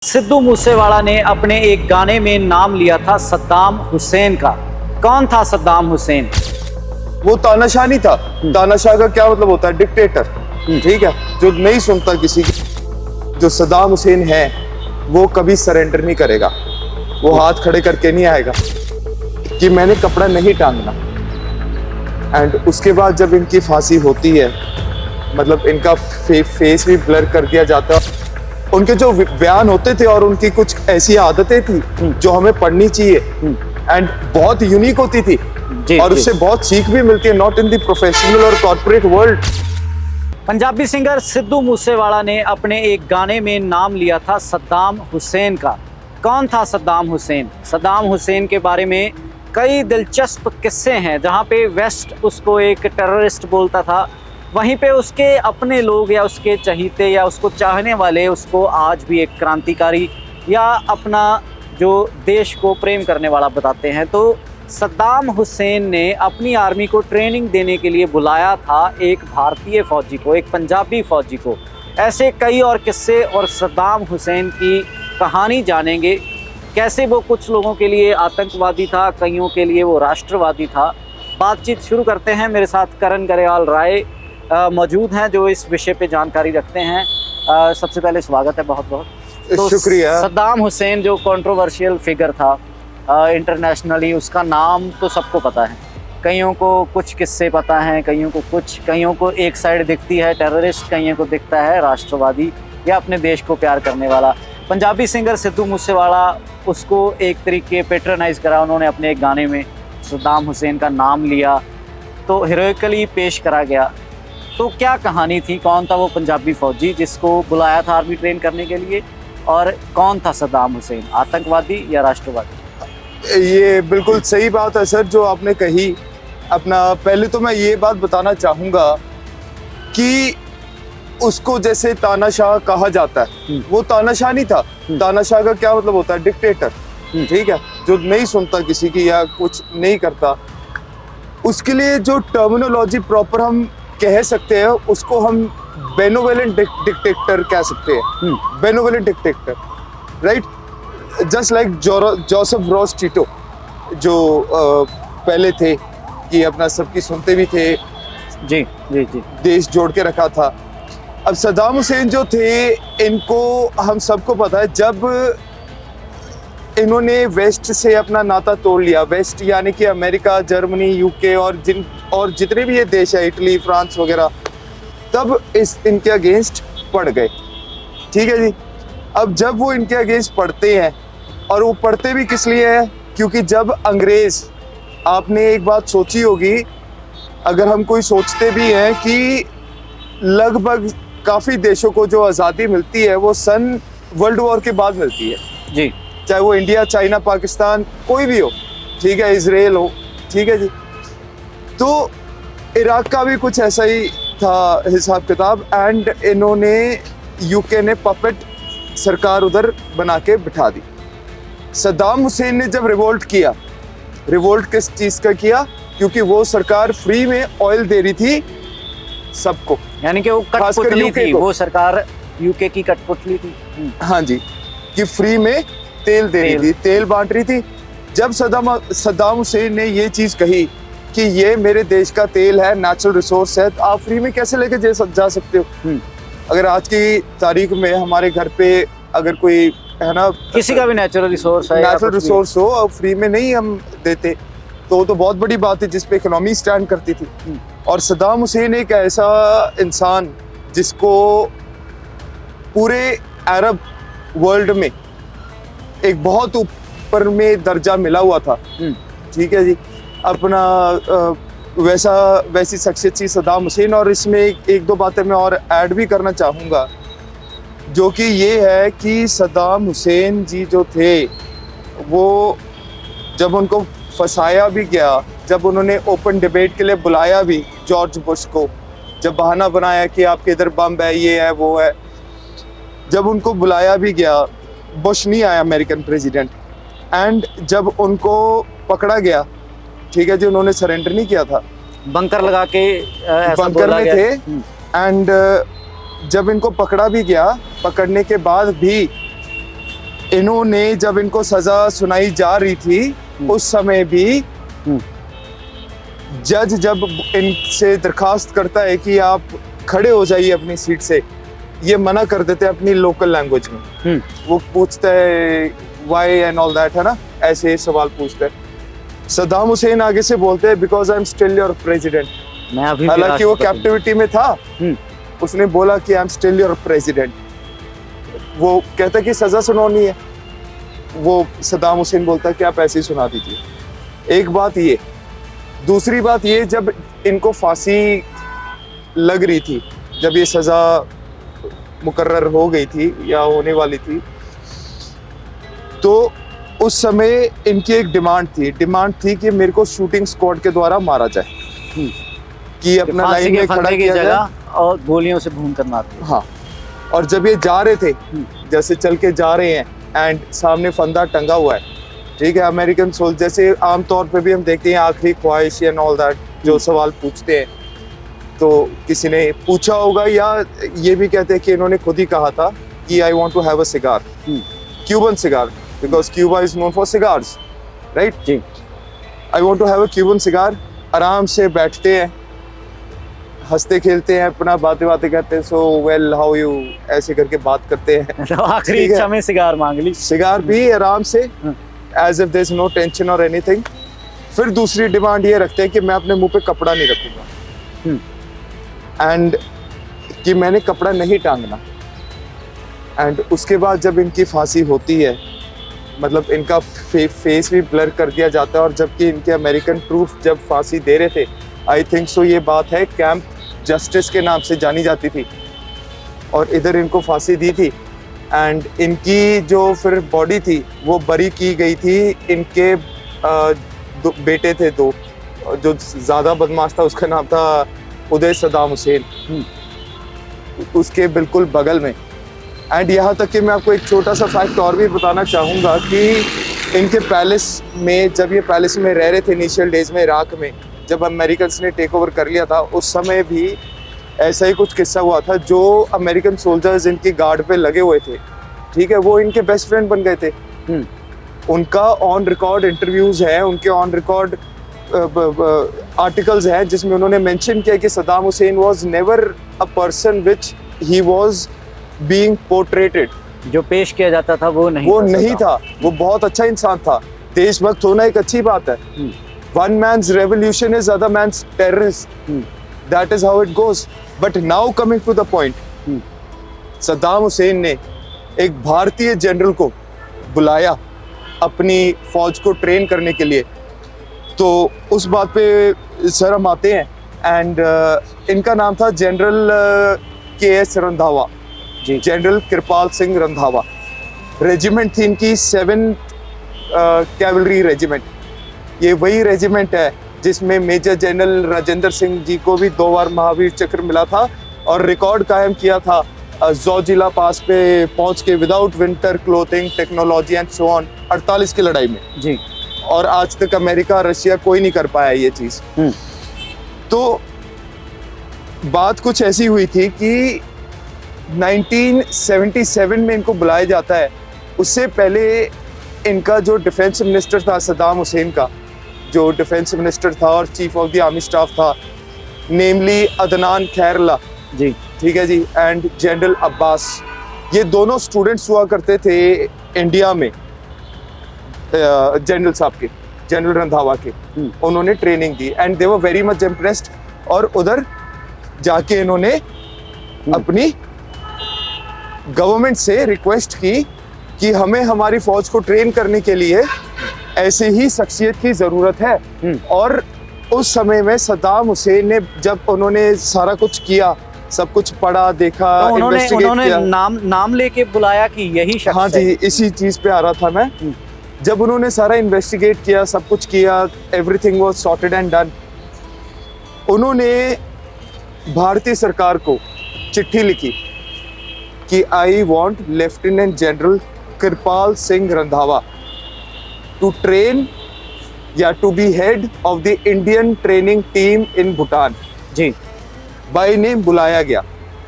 सिद्धू मूसेवाला ने अपने एक गाने में नाम लिया था सद्दाम हुसैन का। कौन था सद्दाम हुसैन? वो तानाशाह नहीं था। तानाशाह का क्या मतलब होता है? डिक्टेटर। ठीक है, जो नहीं सुनता किसी की। जो सद्दाम हुसैन है वो कभी सरेंडर नहीं करेगा, वो हाथ खड़े करके नहीं आएगा कि मैंने कपड़ा नहीं टांगना। एंड उसके बाद जब इनकी फांसी होती है, मतलब इनका फेस भी ब्लर कर दिया जाता है। उनके जो बयान होते थे और उनकी कुछ ऐसी आदतें थी जो हमें पढ़नी चाहिए एंड बहुत यूनिक होती थी और उससे बहुत सीख भी मिलती है, नॉट इन द प्रोफेशनल और corporate world. Punjabi singer Sidhu Moosewala ने अपने एक गाने में नाम लिया था सद्दाम हुसैन का। कौन था सद्दाम हुसैन? सद्दाम हुसैन के बारे में कई दिलचस्प किस्से हैं, जहाँ पे वेस्ट उसको एक टेररिस्ट बोलता था, वहीं पे उसके अपने लोग या उसके चहीते या उसको चाहने वाले उसको आज भी एक क्रांतिकारी या अपना जो देश को प्रेम करने वाला बताते हैं। तो सद्दाम हुसैन ने अपनी आर्मी को ट्रेनिंग देने के लिए बुलाया था एक भारतीय फ़ौजी को, एक पंजाबी फ़ौजी को। ऐसे कई और किस्से और सद्दाम हुसैन की कहानी जानेंगे, कैसे वो कुछ लोगों के लिए आतंकवादी था, कईयों के लिए वो राष्ट्रवादी था। बातचीत शुरू करते हैं। मेरे साथ करण गरेवाल राय मौजूद हैं जो इस विषय पे जानकारी रखते हैं। सबसे पहले स्वागत है, बहुत बहुत। तो शुक्रिया। सद्दाम हुसैन जो कंट्रोवर्शियल फिगर था इंटरनेशनली, उसका नाम तो सबको पता है। कईयों को कुछ किस्से पता हैं, कईयों को एक साइड दिखती है टेररिस्ट, कईयों को दिखता है राष्ट्रवादी या अपने देश को प्यार करने वाला। पंजाबी सिंगर सिद्धू मूसेवाला, उसको एक तरीके पेट्रोनाइज करा उन्होंने अपने एक गाने में, सद्दाम हुसैन का नाम लिया तो हीरोइकली पेश करा गया। तो क्या कहानी थी? कौन था वो पंजाबी फौजी जिसको बुलाया था आर्मी ट्रेन करने के लिए, और कौन था सद्दाम हुसैन, आतंकवादी या राष्ट्रवादी? ये बिल्कुल सही बात है सर जो आपने कही। अपना पहले तो मैं ये बात बताना चाहूँगा कि उसको जैसे तानाशाह कहा जाता है, वो तानाशाह नहीं था। तानाशाह का क्या मतलब होता है? डिक्टेटर। ठीक है, जो नहीं सुनता किसी की या कुछ नहीं करता। उसके लिए जो टर्मिनोलॉजी प्रॉपर हम कह सकते हैं उसको हम बेनोवेलेंट डिक्टेटर कह सकते हैं। Benevolent dictator, right? Just like Joseph Broz Tito जो पहले थे कि अपना सबकी सुनते भी थे, जी जी जी, देश जोड़ के रखा था। अब सद्दाम हुसैन जो थे, इनको हम सबको पता है, जब इन्होंने वेस्ट से अपना नाता तोड़ लिया, वेस्ट यानी कि अमेरिका, जर्मनी, यूके और जितने भी ये देश है, इटली, फ्रांस वगैरह, तब इनके अगेंस्ट पड़ गए। ठीक है जी। अब जब वो इनके अगेंस्ट पढ़ते हैं, और वो पढ़ते भी किस लिए है? क्योंकि जब अंग्रेज, आपने एक बात सोची होगी, अगर हम कोई सोचते भी हैं कि लगभग काफ़ी देशों को जो आज़ादी मिलती है वो वर्ल्ड वॉर के बाद मिलती है जी, चाहे वो इंडिया, चाइना, पाकिस्तान, कोई भी हो, ठीक है, इजराइल हो, ठीक है जी। तो इराक का भी कुछ ऐसा ही था हिसाब किताब, एंड इन्होंने यूके ने पपेट सरकार उधर बना के बिठा दी। सद्दाम हुसैन ने जब रिवोल्ट किया, रिवोल्ट किस चीज़ का किया? क्योंकि वो सरकार फ्री में ऑयल दे रही थी सबको, यानी कि वो कठपुतली थी, वो सरकार यूके की कठपुतली थी। हाँ जी, कि फ्री में तेल दे रही थी, तेल बांट रही थी। जब सद्दाम हुसैन ने ये चीज़ कही कि ये मेरे देश का तेल है, नेचुरल रिसोर्स है, तो आप फ्री में कैसे लेके जा सकते हो? अगर आज की तारीख में हमारे घर पे अगर कोई है ना, किसी का भी नेचुरल रिसोर्स है, नेचुरल रिसोर्स हो और फ्री में नहीं हम देते, तो बहुत बड़ी बात है जिसपे इकोनॉमी स्टैंड करती थी। और सद्दाम हुसैन एक ऐसा इंसान जिसको पूरे अरब वर्ल्ड में एक बहुत ऊपर में दर्जा मिला हुआ था। ठीक है जी। अपना वैसी शख्सियत थी सद्दाम हुसैन। और इसमें एक दो बातें मैं और ऐड भी करना चाहूँगा, जो कि ये है कि सद्दाम हुसैन जी जो थे, वो जब उनको फंसाया भी गया, जब उन्होंने ओपन डिबेट के लिए बुलाया भी जॉर्ज बुश को, जब बहाना बनाया कि आपके इधर बम है, ये है, वो है, जब उनको बुलाया भी गया, बुश नहीं आया, अमेरिकन प्रेसिडेंट, एंड जब उनको पकड़ा गया, ठीक है जी, उन्होंने सरेंडर नहीं किया था, बंकर लगा के बंकर में थे। एंड जब इनको पकड़ा भी गया, पकड़ने के बाद भी इन्होंने जब इनको सजा सुनाई जा रही थी उस समय भी जज जब इनसे दरखास्त करता है कि आप खड़े हो जाइए अपनी सीट से, ये मना कर देते हैं अपनी लोकल लैंग्वेज में। वो पूछता है व्हाई एंड ऑल दैट, है ना, ऐसे सवाल पूछते हैं। सद्दाम हुसैन आगे से बोलते हैं because I am still your president. मैं अभी भी हालांकि वो राष्ट्रपति कैप्टिविटी में था, उसने बोला कि I am still your president. वो कहता है कि सजा सुनानी है, वो सद्दाम हुसैन बोलता है कि आप ऐसे ही सुना दीजिए। एक बात ये, दूसरी बात ये, जब इनको फांसी लग रही थी, जब ये सजा मुकर्रर हो गई थी या होने वाली थी, तो उस समय इनकी एक डिमांड थी कि मेरे को शूटिंग स्क्वाड के द्वारा मारा जाए, कि अपना फांसी लाइन के में खड़ा फंदे की किया जाए। जगह और गोलियों से भून कर मारते। हाँ, और जब ये जा रहे थे, जैसे चल के जा रहे हैं एंड सामने फंदा टंगा हुआ है, ठीक है, अमेरिकन सोल्जर जैसे आमतौर पे भी हम देखते हैं आखिरी ख्वाहिश एंड ऑल दैट, जो सवाल पूछते हैं, तो किसी ने पूछा होगा या ये भी कहते हैं कि इन्होंने खुद ही कहा था कि I want to have a cigar, Cuban cigar, because Cuba is known for cigars, right जी। I want to have a Cuban cigar. आराम से बैठते हैं, हंसते खेलते हैं, अपना बातें करते हैं, सो वेल हाउ यू, ऐसे करके बात करते हैं। तो आखिरी ठीक है। इच्छा में सिगार मांग ली। सिगार भी आराम से, as if there is no tension और एनीथिंग। फिर दूसरी डिमांड ये रखते हैं कि मैं अपने मुंह पे कपड़ा नहीं रखूंगा, एंड कि मैंने कपड़ा नहीं टांगना। एंड उसके बाद जब इनकी फांसी होती है, मतलब इनका फेस भी ब्लर कर दिया जाता है, और जबकि इनके अमेरिकन ट्रूप जब फांसी दे रहे थे, आई थिंक सो ये बात है कैंप जस्टिस के नाम से जानी जाती थी, और इधर इनको फांसी दी थी। एंड इनकी जो फिर बॉडी थी वो बरी की गई थी। इनके बेटे थे दो, जो ज़्यादा बदमाश था उसका नाम था उदय सद्दाम हुसैन, उसके बिल्कुल बगल में। एंड यहाँ तक कि मैं आपको एक छोटा सा फैक्ट और भी बताना चाहूँगा कि इनके पैलेस में, जब ये पैलेस में रह रहे थे इनिशियल डेज में इराक में, जब अमेरिकन ने टेक ओवर कर लिया था, उस समय भी ऐसा ही कुछ किस्सा हुआ था। जो अमेरिकन सोल्जर्स इनकी गार्ड पे लगे हुए थे, ठीक है, वो इनके बेस्ट फ्रेंड बन गए थे। उनका ऑन रिकॉर्ड इंटरव्यूज है, उनके ऑन रिकॉर्ड आर्टिकल्स हैं जिसमें उन्होंने मेंशन किया कि Saddam Hussein was never a person which he was being portrayed. जो पेश किया जाता था वो नहीं था। वो बहुत अच्छा इंसान था। देशभक्त होना एक अच्छी बात है। One man's revolution is other man's terrorist, that is how it goes. But now coming to the point, Saddam Hussein ने एक भारतीय जनरल को बुलाया अपनी फौज को ट्रेन करने के लिए, तो उस बात पे सर हम आते हैं। एंड इनका नाम था जनरल के.एस. रंधावा जी, जनरल कृपाल सिंह रंधावा। रेजिमेंट थी इनकी 7th कैवलरी रेजिमेंट। ये वही रेजिमेंट है जिसमें मेजर जनरल राजेंद्र सिंह जी को भी 2 बार महावीर चक्र मिला था, और रिकॉर्ड कायम किया था जोजिला पास पे पहुंच के without winter clothing technology and so on 48 की लड़ाई में जी। और आज तक अमेरिका रशिया कोई नहीं कर पाया ये चीज। तो बात कुछ ऐसी हुई थी कि 1977 में इनको बुलाया जाता है। उससे पहले इनका जो डिफेंस मिनिस्टर था सद्दाम हुसैन का, जो डिफेंस मिनिस्टर था और chief of the army staff था, नेमली अदनान खैरला जी, ठीक है जी, एंड जनरल अब्बास, ये दोनों स्टूडेंट्स हुआ करते थे इंडिया में जनरल साहब के, जनरल रंधावा के। उन्होंने training the and they were very much impressed, और उधर जाके इन्होंने अपनी गवर्नमेंट से रिक्वेस्ट की कि हमें हमारी फौज को ट्रेन करने के लिए ऐसे ही शख्सियत की ज़रूरत है। और उस समय में सद्दाम हुसैन ने, जब उन्होंने सारा कुछ किया, सब कुछ पढ़ा देखा, तो उन्होंने नाम लेके बुलाया कि यही शख्स हाँ जी, इसी चीज़ पे आ रहा था मैं। जब उन्होंने सारा इन्वेस्टिगेट किया, सब कुछ किया, everything was sorted and done, उन्होंने भारतीय सरकार को चिट्ठी लिखी कि I want lieutenant general Kripal Singh Randhawa to train या to be head of the Indian training team in Bhutan जी। बाय नेम बुलाया गया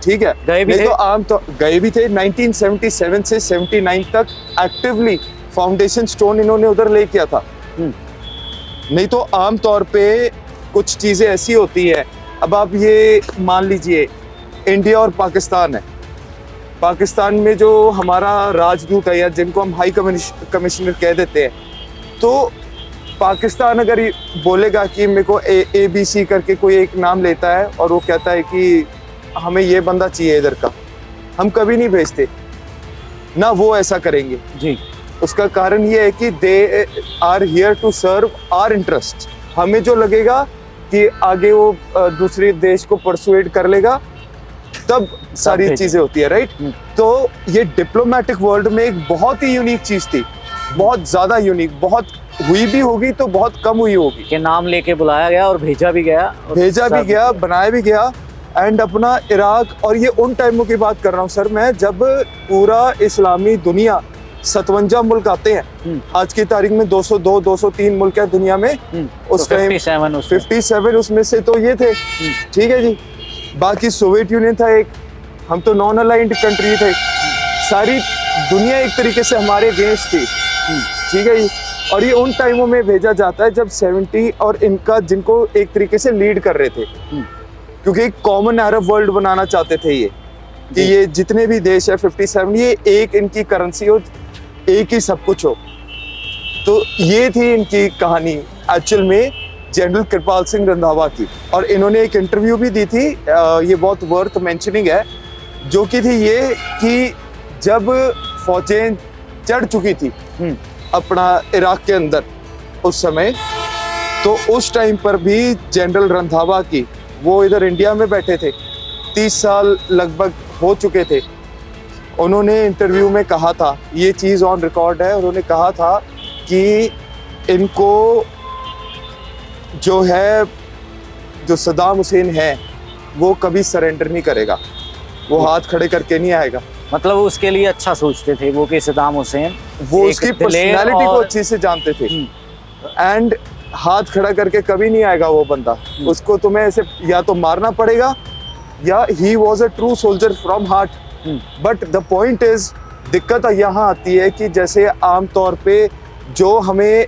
ठीक है, गए भी नहीं थे? तो आम तो गए भी थे। 1977 से 79 तक एक्टिवली फाउंडेशन स्टोन इन्होंने उधर ले किया था। नहीं तो आम तौर पे कुछ चीजें ऐसी होती है, अब आप ये मान लीजिए इंडिया और पाकिस्तान है, पाकिस्तान में जो हमारा राजदूत है या जिनको हम हाई कमिश्नर कह देते हैं, तो पाकिस्तान अगर ये बोलेगा कि मेरे को ABC करके कोई एक नाम लेता है और वो कहता है कि हमें ये बंदा चाहिए इधर का, हम कभी नहीं भेजते ना, वो ऐसा करेंगे जी। उसका कारण ये है कि they are here to serve our interest. हमें जो लगेगा कि आगे वो दूसरे देश को परसुएड कर लेगा, तब सारी भेजें। चीजें होती है, राइट। तो ये डिप्लोमेटिक वर्ल्ड में एक बहुत ही यूनिक चीज थी, बहुत ज्यादा यूनिक, बहुत हुई भी होगी तो बहुत कम हुई होगी। के नाम लेके बुलाया गया और भेजा भी गया, और भेजा भी सब- गया, बनाया भी गया। एंड अपना इराक, और ये उन टाइमों की बात कर रहा हूँ सर मैं, जब पूरा इस्लामी दुनिया 57 मुल्क आते हैं। आज की तारीख में 202 203 मुल्क है दुनिया में। उस तो टाइम 57 उसमें से तो ये थे, ठीक है जी। बाकी सोवियत यूनियन था एक, हम तो नॉन अलाइंड कंट्री थे। सारी दुनिया एक तरीके से हमारे अगेंस्ट थी, ठीक है जी। और ये उन टाइमों में भेजा जाता है जब 70 और इनका जिनको एक तरीके से लीड कर रहे थे, क्योंकि एक कॉमन अरब वर्ल्ड बनाना चाहते थे ये, कि ये जितने भी देश है 57, ये एक इनकी करेंसी हो, एक ही सब कुछ हो। तो ये थी इनकी कहानी एक्चुअल में जनरल कृपाल सिंह रंधावा की। और इन्होंने एक इंटरव्यू भी दी थी, ये बहुत वर्थ मेंशनिंग है, जो कि थी ये कि जब फौजें चढ़ चुकी थी अपना इराक के अंदर उस समय, तो उस टाइम पर भी जनरल रंधावा की, वो इधर इंडिया में बैठे थे, 30 साल लगभग हो चुके थे। उन्होंने इंटरव्यू में कहा था, ये चीज़ ऑन रिकॉर्ड है, उन्होंने कहा था कि इनको जो है, जो सद्दाम हुसैन है, वो कभी सरेंडर नहीं करेगा, वो हाथ खड़े करके नहीं आएगा। मतलब उसके लिए अच्छा सोचते थे वो कि सद्दाम हुसैन, वो एक उसकी दिलेर पर्सनालिटी को और- अच्छे से जानते थे। एंड हाथ खड़ा करके कभी नहीं आएगा वो बंदा, उसको तुम्हें ऐसे या तो मारना पड़ेगा, या he was a true soldier from heart. But the point is, दिक्कत यहाँ आती है कि जैसे आम तौर पे जो हमें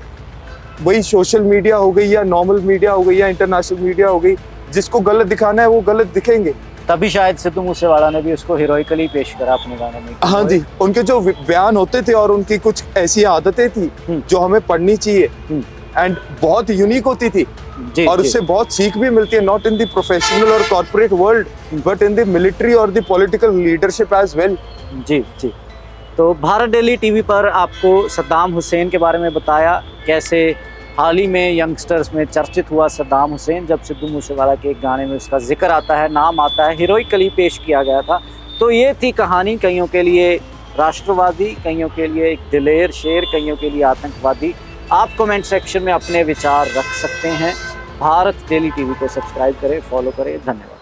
वही सोशल मीडिया हो गई या नॉर्मल मीडिया हो गई या इंटरनेशनल मीडिया हो गई, जिसको गलत दिखाना है वो गलत दिखेंगे। तभी शायद सिद्धू मूसेवाला ने भी उसको हीरोइकली पेश करा अपने गाने में। हाँ जी, उनके जो बयान होते थे और उनकी कुछ ऐसी आदतें थी जो हमें पढ़नी चाहिए, एंड बहुत यूनिक होती थी, जी, और जी। उससे बहुत सीख भी मिलती है, नॉट इन द प्रोफेशनल और corporate world but in the military और the political leadership as well. जी जी। तो भारत डेली टीवी पर आपको सद्दाम हुसैन के बारे में बताया, कैसे हाल ही में यंगस्टर्स में चर्चित हुआ सद्दाम हुसैन, जब सिद्धू मूसेवाला के एक गाने में उसका जिक्र आता है, नाम आता है, हीरोइकली पेश किया गया था। तो ये थी कहानी, कईयों के लिए राष्ट्रवादी, कईयों के लिए एक दिलेर शेर, कईयों के लिए आतंकवादी। आप कमेंट सेक्शन में अपने विचार रख सकते हैं। भारत डेली टीवी को सब्सक्राइब करें, फॉलो करें। धन्यवाद।